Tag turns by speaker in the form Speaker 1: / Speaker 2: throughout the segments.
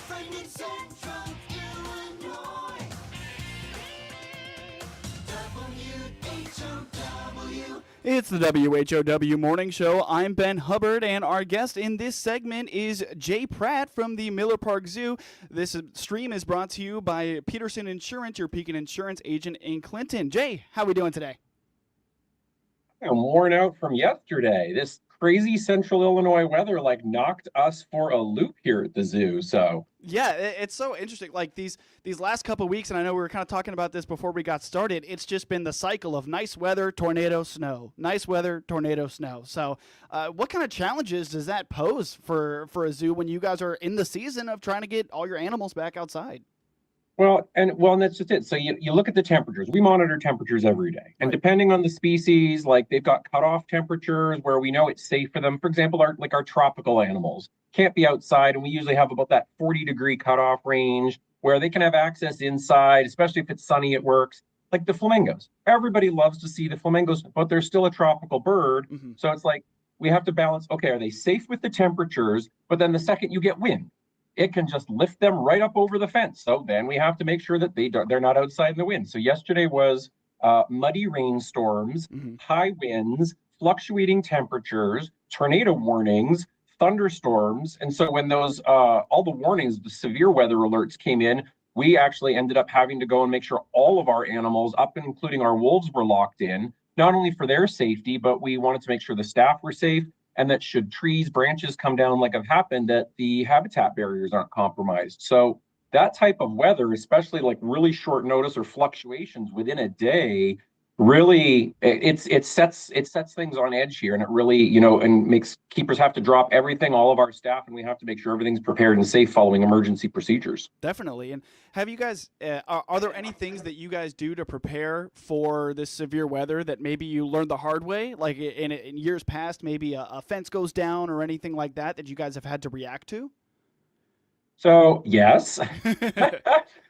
Speaker 1: friend in Central Illinois. WHOW.
Speaker 2: It's the WHOW Morning Show. I'm Ben Hubbard, and our guest in this segment is Jay Pratte from the Miller Park Zoo. This stream is brought to you by Peterson Insurance, your Pekin Insurance agent in Clinton. Jay, how are we doing today?
Speaker 3: I'm worn out from yesterday. This crazy central Illinois weather knocked us for a loop here at the zoo. So
Speaker 2: yeah, it's so interesting. Like these last couple of weeks, and I know we were kind of talking about this before we got started. It's just been the cycle of nice weather, tornado, snow, nice weather, tornado, snow. So, what kind of challenges does that pose for a zoo when you guys are in the season of trying to get all your animals back outside?
Speaker 3: Well, and that's just it. So you look at the temperatures. We monitor temperatures every day. And
Speaker 2: Right.
Speaker 3: depending on the species, they've got cutoff temperatures where we know it's safe for them. For example, our tropical animals can't be outside, and we usually have about that 40-degree cutoff range where they can have access inside, especially if it's sunny, it works. Like the flamingos. Everybody loves to see the flamingos, but they're still a tropical bird.
Speaker 2: Mm-hmm.
Speaker 3: So it's we have to balance, okay, are they safe with the temperatures? But then the second you get wind, it can just lift them right up over the fence. So then we have to make sure that they're not outside in the wind. So yesterday was muddy rainstorms,
Speaker 2: Mm-hmm.
Speaker 3: high winds, fluctuating temperatures, tornado warnings, thunderstorms. And so when those all the warnings, the severe weather alerts came in, we actually ended up having to go and make sure all of our animals, up and including our wolves, were locked in, not only for their safety, but we wanted to make sure the staff were safe, and that should trees, branches come down like have happened, that the habitat barriers aren't compromised. So that type of weather, especially really short notice or fluctuations within a day, really it sets things on edge here, and it really and makes keepers have to drop everything, all of our staff, and we have to make sure everything's prepared and safe following emergency procedures.
Speaker 2: Definitely. And have you guys, are there any things that you guys do to prepare for this severe weather that maybe you learned the hard way? Like in years past, maybe a fence goes down or anything like that you guys have had to react to?
Speaker 3: So yes,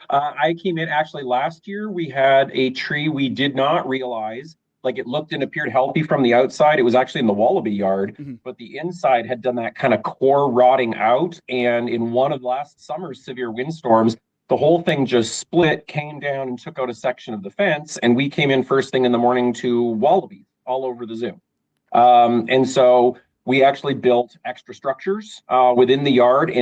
Speaker 3: I came in actually last year. We had a tree we did not realize, it looked and appeared healthy from the outside. It was actually in the wallaby yard,
Speaker 2: Mm-hmm.
Speaker 3: but the inside had done that kind of core rotting out. And in one of last summer's severe windstorms, the whole thing just split, came down, and took out a section of the fence. And we came in first thing in the morning to wallabies all over the zoo. And so we actually built extra structures within the yard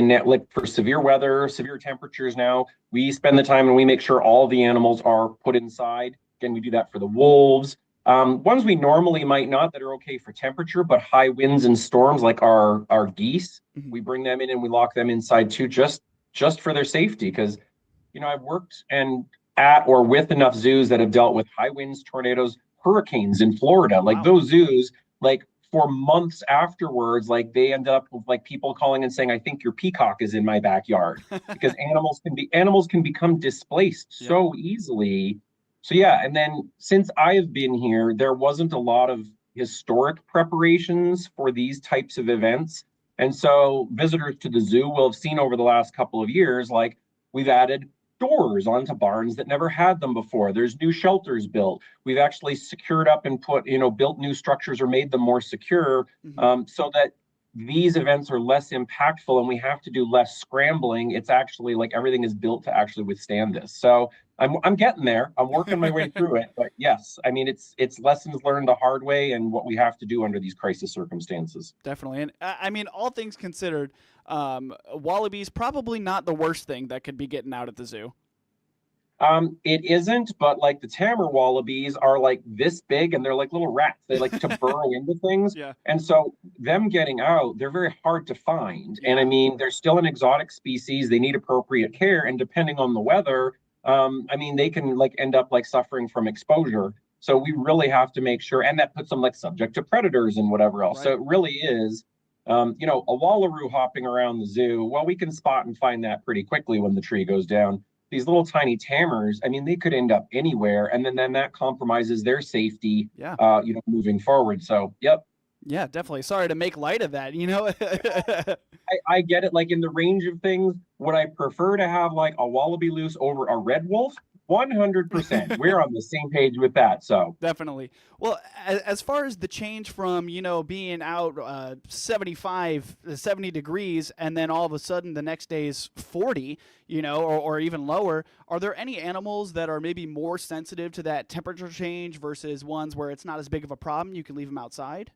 Speaker 3: for severe weather, severe temperatures. Now we spend the time and we make sure all the animals are put inside. Again, we do that for the wolves. Ones we normally might not, that are okay for temperature, but high winds and storms, like our geese,
Speaker 2: Mm-hmm.
Speaker 3: we bring them in and we lock them inside too, just for their safety. Because I've worked at or with enough zoos that have dealt with high winds, tornadoes, hurricanes in Florida.
Speaker 2: Wow.
Speaker 3: Those zoos, for months afterwards, they end up with people calling and saying, "I think your peacock is in my backyard," because animals can become displaced so easily. So yeah, and then since I've been here, there wasn't a lot of historic preparations for these types of events. And so visitors to the zoo will have seen over the last couple of years, we've added doors onto barns that never had them before. There's new shelters built. We've actually secured up and built new structures or made them more secure,
Speaker 2: Mm-hmm.
Speaker 3: so that these events are less impactful and we have to do less scrambling. It's actually everything is built to actually withstand this. So I'm getting there. I'm working my way through it. But yes, it's lessons learned the hard way and what we have to do under these crisis circumstances.
Speaker 2: Definitely. And all things considered, wallabies probably not the worst thing that could be getting out at the zoo.
Speaker 3: It isn't, but the Tamer wallabies are this big, and they're like little rats. They like to burrow into things.
Speaker 2: Yeah.
Speaker 3: And so them getting out, they're very hard to find.
Speaker 2: Yeah.
Speaker 3: And they're still an exotic species. They need appropriate care. And depending on the weather, they can end up suffering from exposure. So we really have to make sure, and that puts them subject to predators and whatever else.
Speaker 2: Right.
Speaker 3: So it really is, a wallaroo hopping around the zoo. Well, we can spot and find that pretty quickly when the tree goes down. These little tiny tamers, they could end up anywhere, and then that compromises their safety,
Speaker 2: Yeah.
Speaker 3: Moving forward. So, yep.
Speaker 2: Yeah, definitely. Sorry to make light of that,
Speaker 3: I get it. In the range of things, would I prefer to have a wallaby loose over a red wolf? 100%. We're on the same page with that. So
Speaker 2: Definitely. Well, as far as the change from, being out 70 degrees and then all of a sudden the next day is 40, or even lower, are there any animals that are maybe more sensitive to that temperature change versus ones where it's not as big of a problem? You can leave them outside?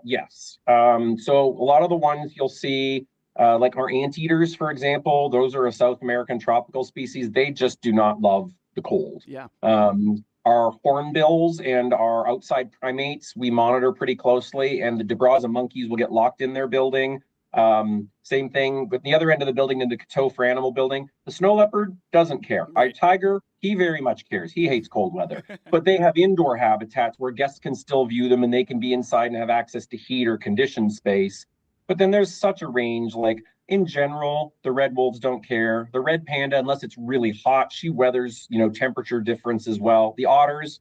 Speaker 3: yes. So a lot of the ones you'll see, like our anteaters, for example, those are a South American tropical species. They just do not love the cold.
Speaker 2: Yeah.
Speaker 3: Our hornbills and our outside primates, we monitor pretty closely, and the DeBraza monkeys will get locked in their building. Same thing with the other end of the building in the Coteau for animal building. The snow leopard doesn't care. Our tiger, he very much cares. He hates cold weather. But they have indoor habitats where guests can still view them and they can be inside and have access to heat or conditioned space. But then there's such a range. Like in general, the red wolves don't care. The red panda, unless it's really hot, she weathers, temperature difference as well. The otters,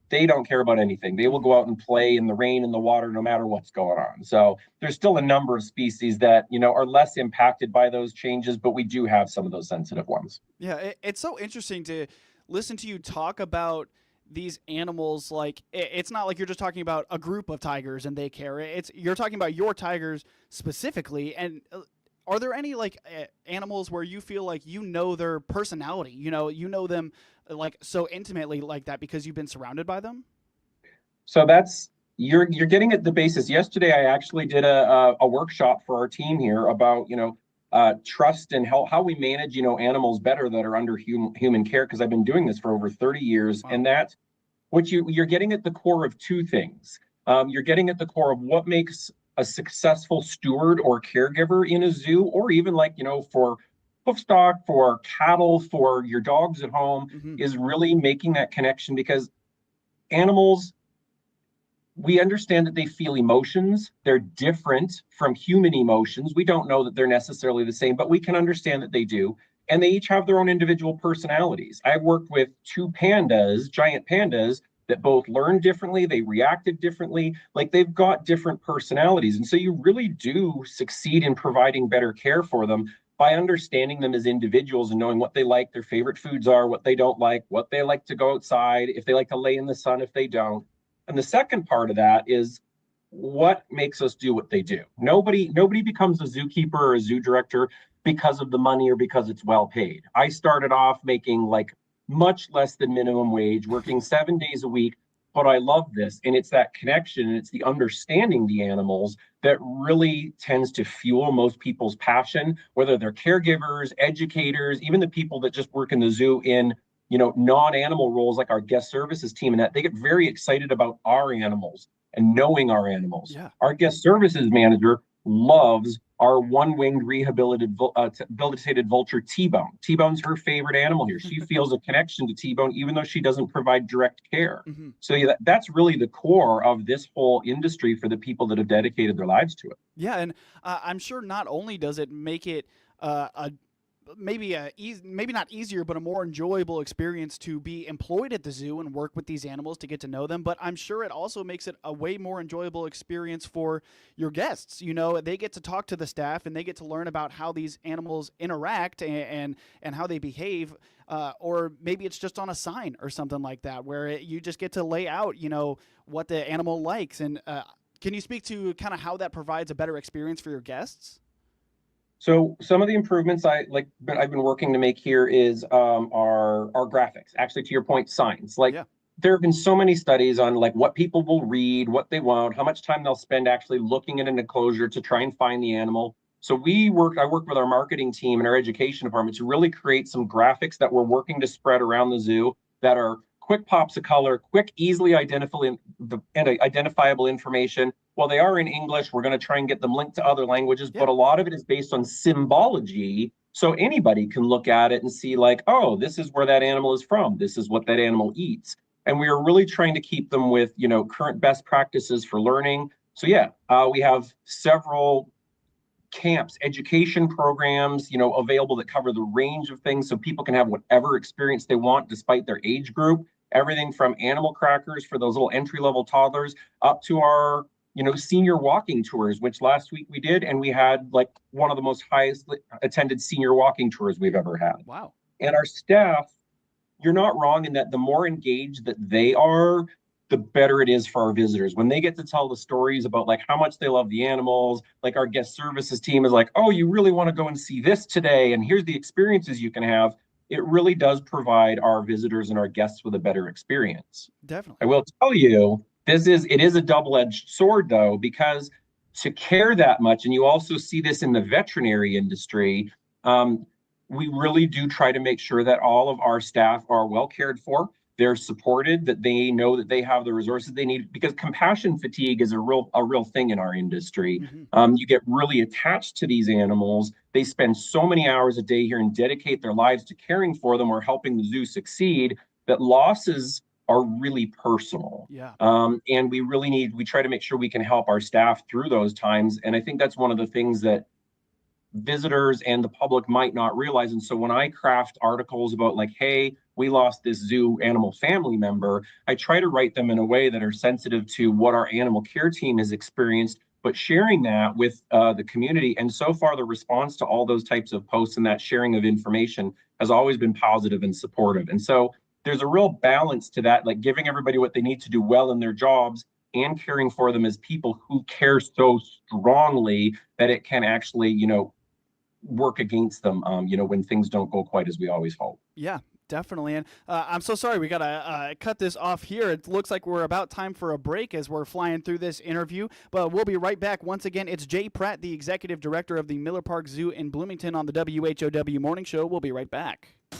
Speaker 3: they don't care about anything. They will go out and play in the rain and the water no matter what's going on. So there's still a number of species that, are less impacted by those changes, but we do have some of those sensitive ones.
Speaker 2: Yeah, it's so interesting to listen to you talk about these animals. Like, it's not like you're just talking about a group of tigers and they care. You're talking about your tigers specifically. And are there any animals where you feel like their personality? You know them like so intimately like that because you've been surrounded by them?
Speaker 3: So that's you're getting at the basis. Yesterday, I actually did a workshop for our team here about trust and how we manage animals better that are under human care, because I've been doing this for over 30 years. Wow. And that what you're getting at the core of two things. You're getting at the core of what makes a successful steward or caregiver in a zoo, or even for hoofstock, for cattle, for your dogs at home, is really making that connection, because animals, we understand that they feel emotions. They're different from human emotions. We don't know that they're necessarily the same, but we can understand that they do. And they each have their own individual personalities. I've worked with two pandas, giant pandas, that both learn differently, they reacted differently, like they've got different personalities. And so you really do succeed in providing better care for them by understanding them as individuals and knowing what they like, their favorite foods are, what they don't like, what they like to go outside, if they like to lay in the sun, if they don't. And the second part of that is what makes us do what they do. Nobody becomes a zookeeper or a zoo director because of the money or because it's well paid. I started off making much less than minimum wage, working 7 days a week, but I love this. And it's that connection and it's the understanding the animals that really tends to fuel most people's passion, whether they're caregivers, educators, even the people that just work in the zoo in non-animal roles like our guest services team, and that they get very excited about our animals and knowing our animals.
Speaker 2: Yeah.
Speaker 3: Our guest services manager loves our one-winged rehabilitated vulture T-Bone. T-Bone's her favorite animal here. She feels a connection to T-Bone even though she doesn't provide direct care. So yeah, that's really the core of this whole industry for the people that have dedicated their lives to it.
Speaker 2: Yeah, and I'm sure not only does it make it maybe not easier, but a more enjoyable experience to be employed at the zoo and work with these animals to get to know them. But I'm sure it also makes it a way more enjoyable experience for your guests. They get to talk to the staff and they get to learn about how these animals interact and how they behave. Or maybe it's just on a sign or something like that, where you just get to lay out, what the animal likes. And can you speak to kind of how that provides a better experience for your guests?
Speaker 3: So some of the improvements I've been working to make here is our graphics. Actually, to your point, signs. There have been so many studies on what people will read, what they want, how much time they'll spend actually looking at an enclosure to try and find the animal. So I work with our marketing team and our education department to really create some graphics that we're working to spread around the zoo that are quick pops of color, quick, easily identifiable information. While they are in English, we're going to try and get them linked to other languages, but a lot of it is based on symbology. So anybody can look at it and see oh, this is where that animal is from. This is what that animal eats. And we are really trying to keep them with, current best practices for learning. So we have several camps, education programs, available that cover the range of things so people can have whatever experience they want despite their age group. Everything from animal crackers for those little entry-level toddlers up to our senior walking tours, which last week we did, and we had one of the most highest attended senior walking tours we've ever had.
Speaker 2: Wow.
Speaker 3: And our staff you're not wrong in that the more engaged that they are, the better it is for our visitors. When they get to tell the stories about like how much they love the animals, like our guest services team is like, oh, you really want to go and see this today, and here's the experiences you can have. It really does provide our visitors and our guests with a better experience.
Speaker 2: Definitely.
Speaker 3: I will tell you, it is a double-edged sword though, because to care that much, and you also see this in the veterinary industry, we really do try to make sure that all of our staff are well cared for. They're supported, that they know that they have the resources they need, because compassion fatigue is a real thing in our industry.
Speaker 2: Mm-hmm.
Speaker 3: You get really attached to these animals. They spend so many hours a day here and dedicate their lives to caring for them or helping the zoo succeed, that losses are really personal.
Speaker 2: Yeah.
Speaker 3: And we try to make sure we can help our staff through those times. And I think that's one of the things that visitors and the public might not realize. And so when I craft articles about like, hey, we lost this zoo animal family member, I try to write them in a way that are sensitive to what our animal care team has experienced, but sharing that with the community. And so far, the response to all those types of posts and that sharing of information has always been positive and supportive. And so there's a real balance to that, like giving everybody what they need to do well in their jobs and caring for them as people who care so strongly that it can actually, work against them, when things don't go quite as we always hope.
Speaker 2: Yeah, definitely. And I'm so sorry we got to cut this off here. It looks like we're about time for a break as we're flying through this interview, but we'll be right back. Once again, it's Jay Pratte, the executive director of the Miller Park Zoo in Bloomington on the WHOW Morning Show. We'll be right back.
Speaker 1: WHOW.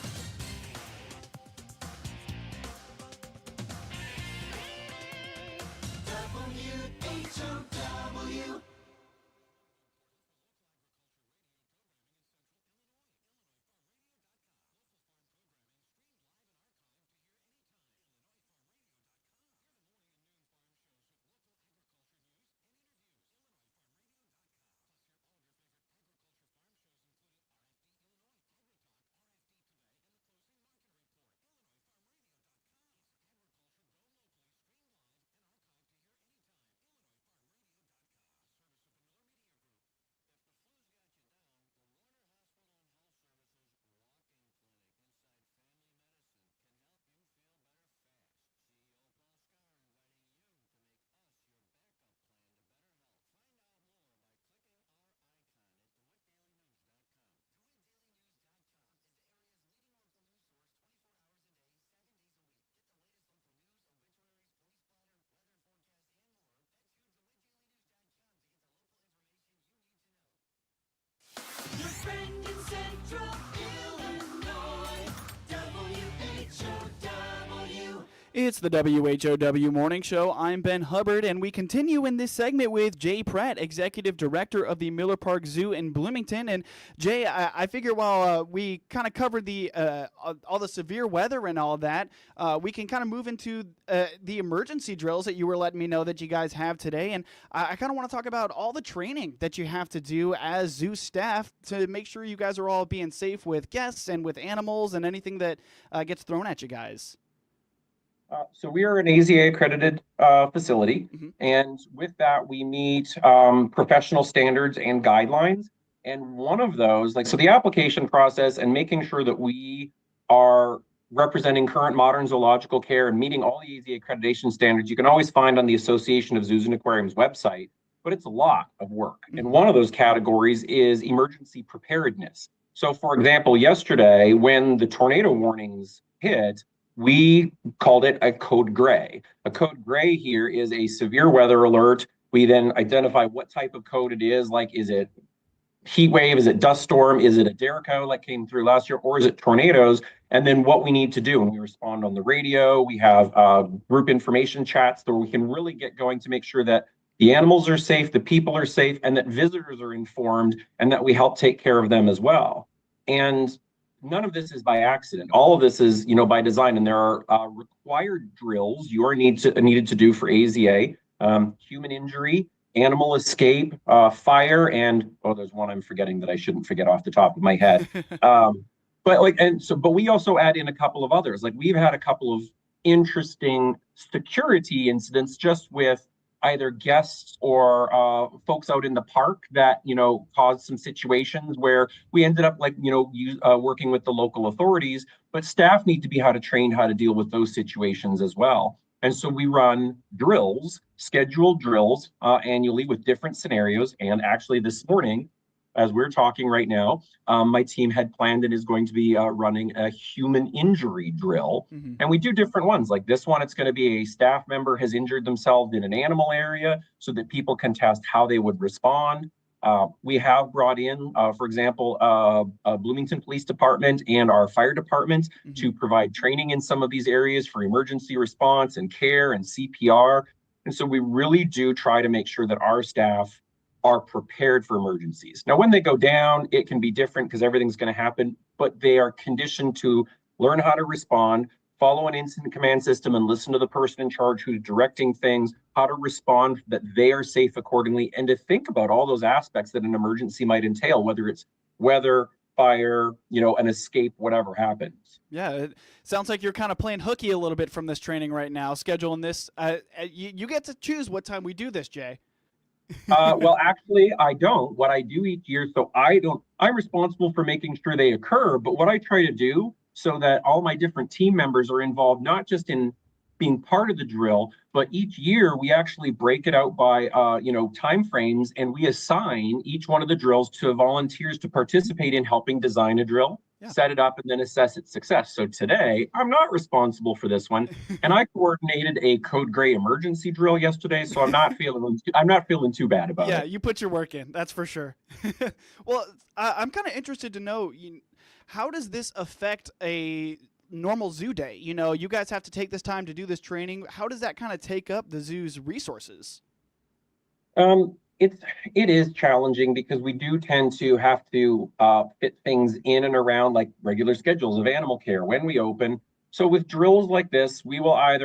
Speaker 1: Your friend in Central Illinois, WHOW.
Speaker 2: It's the WHOW Morning Show. I'm Ben Hubbard, and we continue in this segment with Jay Pratte, Executive Director of the Miller Park Zoo in Bloomington. And Jay, I figure while we kind of covered all the severe weather and all that, we can kind of move into the emergency drills that you were letting me know that you guys have today. And I kind of want to talk about all the training that you have to do as zoo staff to make sure you guys are all being safe with guests and with animals and anything that gets thrown at you guys.
Speaker 3: So we are an AZA accredited facility,
Speaker 2: Mm-hmm.
Speaker 3: and with that we meet professional standards and guidelines. And one of those, so the application process and making sure that we are representing current modern zoological care and meeting all the AZA accreditation standards, you can always find on the Association of Zoos and Aquariums website, but it's a lot of work.
Speaker 2: Mm-hmm.
Speaker 3: And one of those categories is emergency preparedness. So for example, yesterday when the tornado warnings hit, we called it a code gray. A code gray here is a severe weather alert. We then identify what type of code it is. Like, is it heat wave? Is it dust storm? Is it a Derico like came through last year? Or is it tornadoes? And then what we need to do. And we respond on the radio. We have group information chats where we can really get going to make sure that the animals are safe, the people are safe, and that visitors are informed, and that we help take care of them as well. And none of this is by accident. All of this is, by design, and there are required drills you are needed to do for AZA: human injury, animal escape, fire, and there's one I'm forgetting that I shouldn't forget off the top of my head. But we also add in a couple of others. Like, we've had a couple of interesting security incidents just with either guests or folks out in the park that, caused some situations where we ended up working with the local authorities, but staff need to be trained how to deal with those situations as well. And so we run drills, scheduled drills annually with different scenarios. And actually this morning, as we're talking right now, my team had planned and is going to be running a human injury drill.
Speaker 2: Mm-hmm.
Speaker 3: And we do different ones. Like this one, it's going to be a staff member has injured themselves in an animal area so that people can test how they would respond. We have brought in, for example, Bloomington Police Department and our fire department
Speaker 2: Mm-hmm.
Speaker 3: to provide training in some of these areas for emergency response and care and CPR. And so we really do try to make sure that our staff are prepared for emergencies. Now, when they go down, it can be different because everything's going to happen, but they are conditioned to learn how to respond, follow an incident command system, and listen to the person in charge who's directing things, how to respond that they are safe accordingly, and to think about all those aspects that an emergency might entail, whether it's weather, fire, an escape, whatever happens.
Speaker 2: Yeah, it sounds like you're kind of playing hooky a little bit from this training right now, scheduling this. You get to choose what time we do this, Jay.
Speaker 3: Well, actually, I don't. What I do each year, I'm responsible for making sure they occur, but what I try to do so that all my different team members are involved, not just in being part of the drill, but each year we actually break it out by, time frames, and we assign each one of the drills to volunteers to participate in helping design a drill, set it up, and then assess its success. So today, I'm not responsible for this one, and I coordinated a code gray emergency drill yesterday, so I'm not feeling too bad about it.
Speaker 2: Yeah, you put your work in, that's for sure. Well, I'm kind of interested to know, how does this affect a normal zoo day? You guys have to take this time to do this training. How does that kind of take up the zoo's resources?
Speaker 3: It is challenging because we do tend to have to fit things in and around like regular schedules of animal care when we open. So with drills like this, we try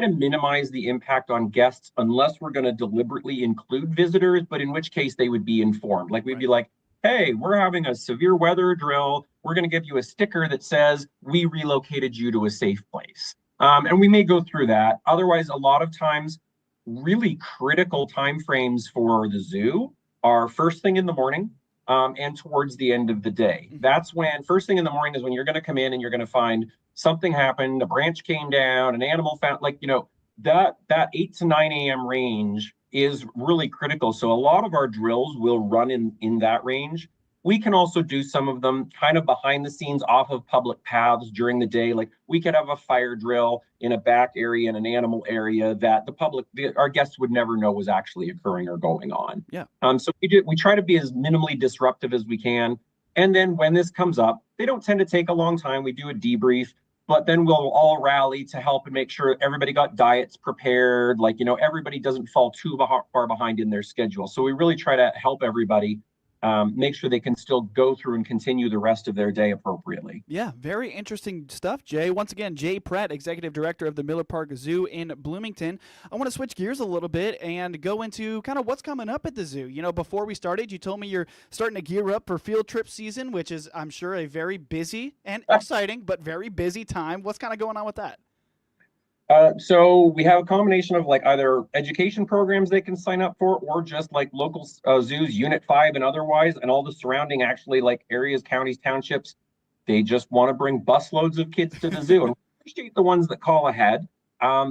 Speaker 3: to minimize the impact on guests unless we're going to deliberately include visitors, but in which case they would be informed. Like we'd be like, hey, we're having a severe weather drill. We're going to give you a sticker that says we relocated you to a safe place. And we may go through that. Otherwise, a lot of times, really critical timeframes for the zoo are first thing in the morning and towards the end of the day.
Speaker 2: Mm-hmm.
Speaker 3: That's when first thing in the morning is when you're going to come in and you're going to find something happened, a branch came down, an animal found, that 8 to 9 a.m. range is really critical. So a lot of our drills will run in that range. We can also do some of them kind of behind the scenes off of public paths during the day. Like we could have a fire drill in a back area in an animal area that our guests would never know was actually occurring or going on.
Speaker 2: Yeah.
Speaker 3: So we try to be as minimally disruptive as we can. And then when this comes up, they don't tend to take a long time. We do a debrief, but then we'll all rally to help and make sure everybody got diets prepared. Everybody doesn't fall too far behind in their schedule. So we really try to help everybody make sure they can still go through and continue the rest of their day appropriately.
Speaker 2: Yeah, very interesting stuff, Jay. Once again, Jay Pratte, Executive Director of the Miller Park Zoo in Bloomington. I want to switch gears a little bit and go into kind of what's coming up at the zoo. Before we started, you told me you're starting to gear up for field trip season, which is, I'm sure, a very busy and exciting, but very busy time. What's kind of going on with that?
Speaker 3: So we have a combination of either education programs they can sign up for or just local zoos, Unit 5 and otherwise, and all the surrounding areas, counties, townships. They just want to bring busloads of kids to the zoo. And we appreciate the ones that call ahead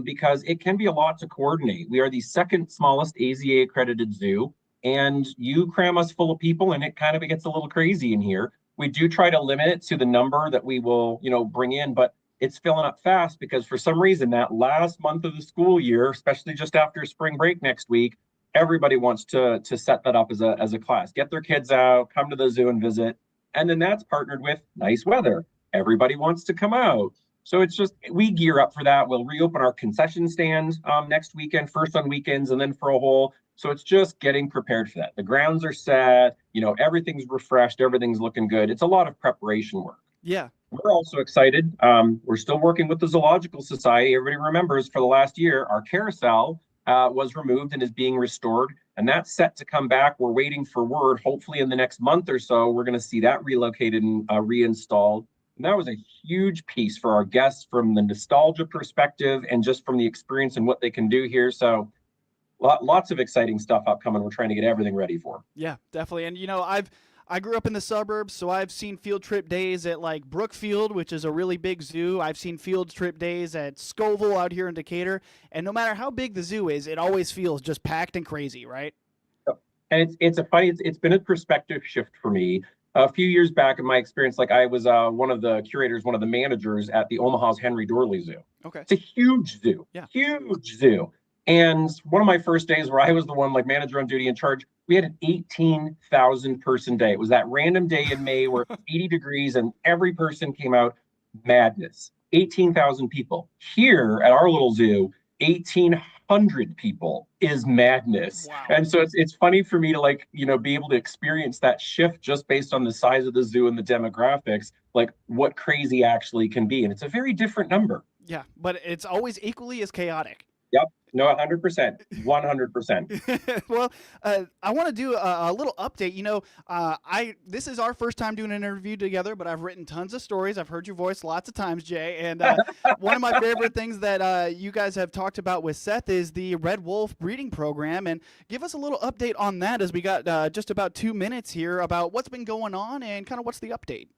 Speaker 3: because it can be a lot to coordinate. We are the second smallest AZA accredited zoo, and you cram us full of people and it gets a little crazy in here. We do try to limit it to the number that we will, bring in, but it's filling up fast because for some reason that last month of the school year, especially just after spring break next week, everybody wants to set that up as a class, get their kids out, come to the zoo and visit. And then that's partnered with nice weather. Everybody wants to come out. So it's just, we gear up for that. We'll reopen our concession stand next weekend, first on weekends and then for a whole. So it's just getting prepared for that. The grounds are set, everything's refreshed, everything's looking good. It's a lot of preparation work.
Speaker 2: Yeah.
Speaker 3: We're also excited. We're still working with the Zoological Society. Everybody remembers for the last year, our carousel was removed and is being restored. And that's set to come back. We're waiting for word. Hopefully in the next month or so, we're going to see that relocated and reinstalled. And that was a huge piece for our guests from the nostalgia perspective and just from the experience and what they can do here. So lots of exciting stuff upcoming. We're trying to get everything ready for.
Speaker 2: Yeah, definitely. And I grew up in the suburbs, so I've seen field trip days at like Brookfield, which is a really big zoo. I've seen field trip days at Scoville out here in Decatur, and no matter how big the zoo is, it always feels just packed and crazy, right?
Speaker 3: And it's been a perspective shift for me. A few years back in my experience, like I was one of the curators, one of the managers at the Omaha's Henry Dorley Zoo.
Speaker 2: Okay.
Speaker 3: It's a huge zoo,
Speaker 2: Yeah.
Speaker 3: huge zoo. And one of my first days where I was the one like manager on duty in charge, we had an 18,000 person day. It was that random day in May where it was 80 degrees and every person came out. Madness. 18,000 people. Here at our little zoo, 1,800 people is madness.
Speaker 2: Wow.
Speaker 3: And so it's funny for me to like, be able to experience that shift just based on the size of the zoo and the demographics, like what crazy actually can be. And it's a very different number.
Speaker 2: Yeah, but it's always equally as chaotic.
Speaker 3: Yep. No, 100%. 100%.
Speaker 2: Well, I want to do a little update. This is our first time doing an interview together, but I've written tons of stories. I've heard your voice lots of times, Jay. And one of my favorite things that you guys have talked about with Seth is the Red Wolf breeding program. And give us a little update on that, as we got just about 2 minutes here about what's been going on and kind of what's the update.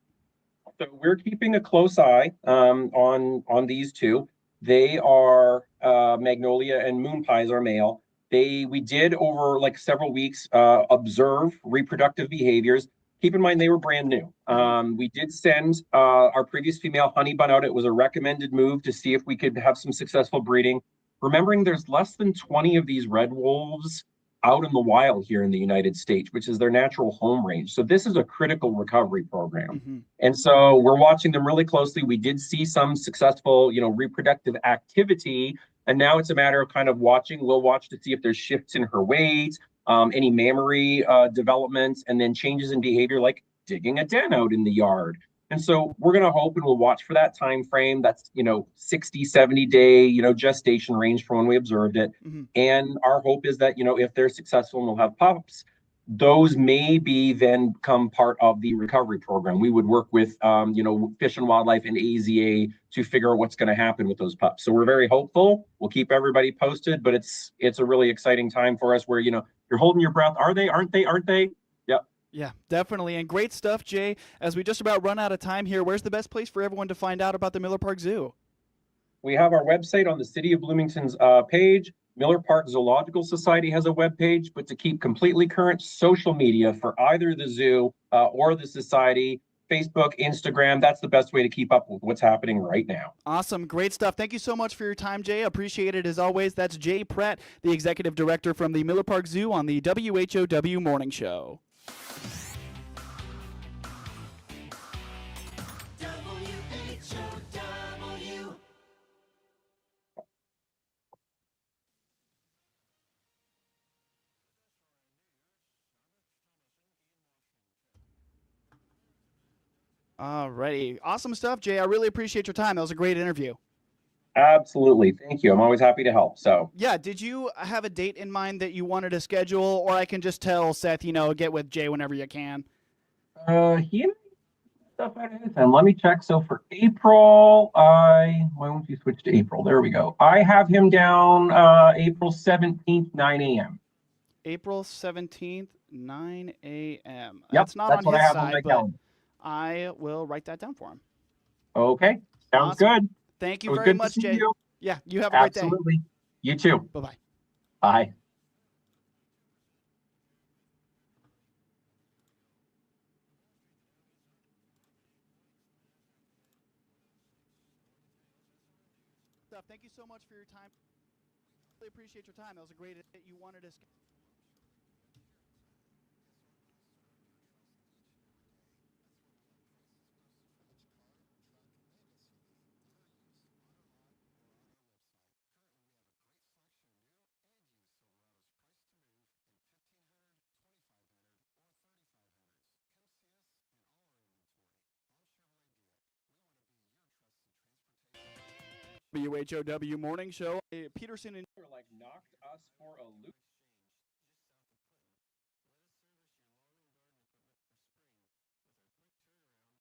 Speaker 3: So we're keeping a close eye on these two. They are Magnolia and Moon Pies are male. We did over like several weeks observe reproductive behaviors. Keep in mind they were brand new. We did send our previous female honey bun out. It was a recommended move to see if we could have some successful breeding. Remembering there's less than 20 of these red wolves out in the wild here in the United States, which is their natural home range. So this is a critical recovery program.
Speaker 2: Mm-hmm.
Speaker 3: And so we're watching them really closely. We did see some successful, reproductive activity. And now it's a matter of kind of watching. We'll watch to see if there's shifts in her weight, any mammary developments, and then changes in behavior like digging a den out in the yard. And so we're going to hope and we'll watch for that time frame. That's, 60, 70 day, gestation range from when we observed it.
Speaker 2: Mm-hmm.
Speaker 3: And our hope is that, if they're successful and we'll have pups, those may be then become part of the recovery program. We would work with, Fish and Wildlife and AZA to figure out what's going to happen with those pups. So we're very hopeful. We'll keep everybody posted, but it's a really exciting time for us where, you're holding your breath. Are they? Aren't they? Aren't they? Yep.
Speaker 2: Yeah, definitely. And great stuff, Jay. As we just about run out of time here, where's the best place for everyone to find out about the Miller Park Zoo?
Speaker 3: We have our website on the City of Bloomington's page. Miller Park Zoological Society has a webpage, but to keep completely current, social media for either the zoo or the society, Facebook, Instagram, that's the best way to keep up with what's happening right now.
Speaker 2: Awesome. Great stuff. Thank you so much for your time, Jay. Appreciate it as always. That's Jay Pratte, the Executive Director from the Miller Park Zoo on the WHOW Morning Show.
Speaker 1: WHOW.
Speaker 2: Alrighty. Awesome stuff, Jay. I really appreciate your time. That was a great interview.
Speaker 3: Absolutely. Thank you. I'm always happy to help. So
Speaker 2: Yeah, did you have a date in mind that you wanted to schedule, or I can just tell Seth, get with Jay whenever you can?
Speaker 3: he and stuff out of his time. Let me check. So for April, why won't you switch to April? There we go. I have him down April 17th, 9 a.m.
Speaker 2: April 17th, 9 a.m.
Speaker 3: Yep,
Speaker 2: That's not
Speaker 3: that's
Speaker 2: on
Speaker 3: what
Speaker 2: his
Speaker 3: I have on
Speaker 2: side,
Speaker 3: my
Speaker 2: but
Speaker 3: calendar.
Speaker 2: I will write that down for him.
Speaker 3: Okay. Sounds
Speaker 2: Awesome.
Speaker 3: good.
Speaker 2: Thank you
Speaker 3: It was
Speaker 2: very
Speaker 3: good to
Speaker 2: much,
Speaker 3: see
Speaker 2: Jay.
Speaker 3: you.
Speaker 2: Yeah, you have a great day.
Speaker 3: Absolutely. You too.
Speaker 2: Bye-bye.
Speaker 3: Bye.
Speaker 2: Thank you so much for your time. Really appreciate your time. That was a great that you wanted to. WHOW Morning Show. Peterson and
Speaker 3: Like knocked us for a loop.